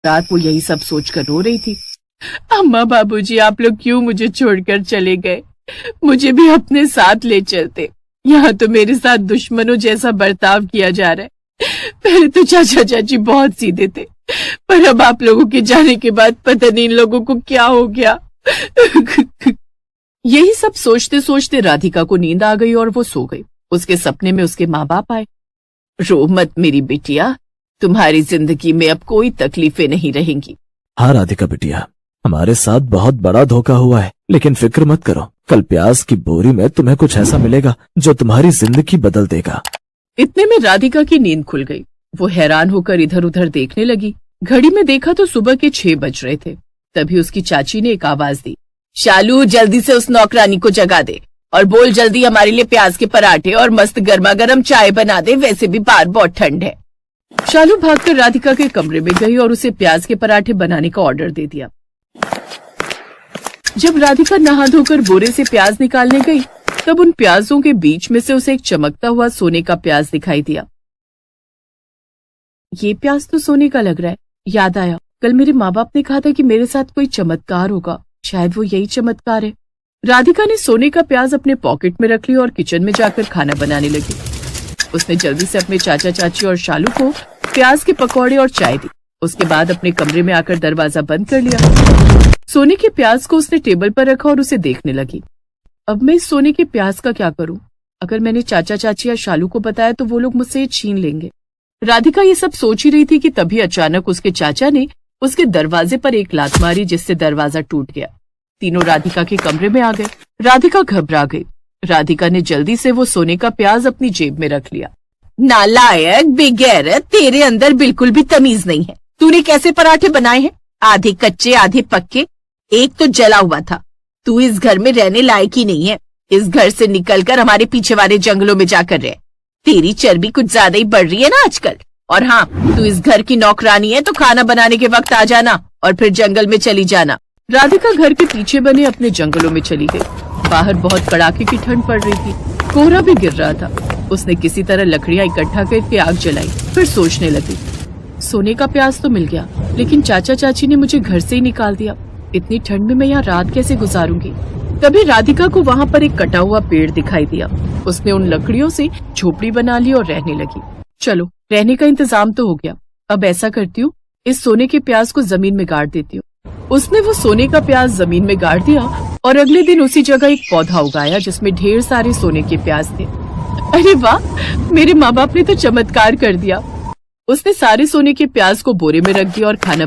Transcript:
रात वो यही सब सोचकर रो रही थी। अम्मा बाबूजी, आप लोग क्यों मुझे छोड़कर चले गए? मुझे भी अपने साथ ले चलते। यहाँ तो मेरे साथ दुश्मनों जैसा बर्ताव किया जा रहा है। पहले तो चाचा चाची बहुत सीधे थे, पर अब आप लोगों के जाने के बाद पता नहीं इन लोगों को क्या हो गया। यही सब सोचते सोचते राधिका को नींद आ गई और वो सो गई। उसके सपने में उसके माँ बाप आए। रो मत मेरी बिटिया, तुम्हारी जिंदगी में अब कोई तकलीफें नहीं रहेंगी। हाँ राधिका बिटिया, हमारे साथ बहुत बड़ा धोखा हुआ है, लेकिन फिक्र मत करो। कल प्याज की बोरी में तुम्हें कुछ ऐसा मिलेगा जो तुम्हारी जिंदगी बदल देगा। इतने में राधिका की नींद खुल गई। वो हैरान होकर इधर उधर देखने लगी। घड़ी में देखा तो सुबह के 6 बज रहे थे। तभी उसकी चाची ने एक आवाज दी, शालू जल्दी से उस नौकरानी को जगा दे और बोल जल्दी हमारे लिए प्याज के पराठे और मस्त गर्मा गर्म चाय बना दे, वैसे भी बाहर बहुत ठंड है। शालू भागकर राधिका के कमरे में गई और उसे प्याज के पराठे बनाने का ऑर्डर दे दिया। जब राधिका नहा धोकर बोरे से प्याज निकालने गई, तब उन प्याजों के बीच में से उसे एक चमकता हुआ सोने का प्याज दिखाई दिया। ये प्याज तो सोने का लग रहा है। याद आया, कल मेरे माँ बाप ने कहा था कि मेरे साथ कोई चमत्कार होगा। शायद वो यही चमत्कार है। राधिका ने सोने का प्याज अपने पॉकेट में रख लिया और किचन में जाकर खाना बनाने लगी। उसने जल्दी से अपने चाचा चाची और शालू को प्याज के पकौड़े और चाय दी। उसके बाद अपने कमरे में आकर दरवाजा बंद कर लिया। सोने के प्याज को उसने टेबल पर रखा और उसे देखने लगी। अब मैं इस सोने के प्याज का क्या करूं? अगर मैंने चाचा चाची या शालू को बताया तो वो लोग मुझसे ये छीन लेंगे। राधिका ये सब सोच ही रही थी कि तभी अचानक उसके चाचा ने उसके दरवाजे पर एक लात मारी, जिससे दरवाजा टूट गया। तीनों राधिका के कमरे में आ गए। राधिका घबरा गई। राधिका ने जल्दी से वो सोने का प्याज अपनी जेब में रख लिया। नालायक, बेगैरत, तेरे अंदर बिल्कुल भी तमीज नहीं है। तूने कैसे पराठे बनाए हैं? आधे कच्चे आधे पक्के, एक तो जला हुआ था। तू इस घर में रहने लायक ही नहीं है। इस घर से निकलकर हमारे पीछे वाले जंगलों में जाकर रह। तेरी चर्बी कुछ ज्यादा ही बढ़ रही है ना आजकल। और हाँ, तू इस घर की नौकरानी है तो खाना बनाने के वक्त आ जाना और फिर जंगल में चली जाना। राधिका घर के पीछे बने अपने जंगलों में चली गई। बाहर बहुत कड़ाके की ठंड पड़ रही थी। कोहरा भी गिर रहा था। उसने किसी तरह लकड़ियां इकट्ठा करके आग जलाई, फिर सोचने लगी, सोने का प्याज तो मिल गया, लेकिन चाचा चाची ने मुझे घर से ही निकाल दिया। इतनी ठंड में मैं यहाँ रात कैसे गुजारूंगी? तभी राधिका को वहाँ पर एक कटा हुआ पेड़ दिखाई दिया। उसने उन लकड़ियों से झोपड़ी बना ली और रहने लगी। चलो, रहने का इंतजाम तो हो गया। अब ऐसा करती हूँ, इस सोने के प्याज को जमीन में गाड़ देती हूँ। उसने वो सोने का प्याज जमीन में गाड़ दिया और अगले दिन उसी जगह एक पौधा उगाया जिसमें ढेर सारे सोने के प्याज थे। अरे वाह, मेरे माँ बाप ने तो चमत्कार कर दिया। उसने सारे सोने के प्याज को बोरे में रख दिया और खाना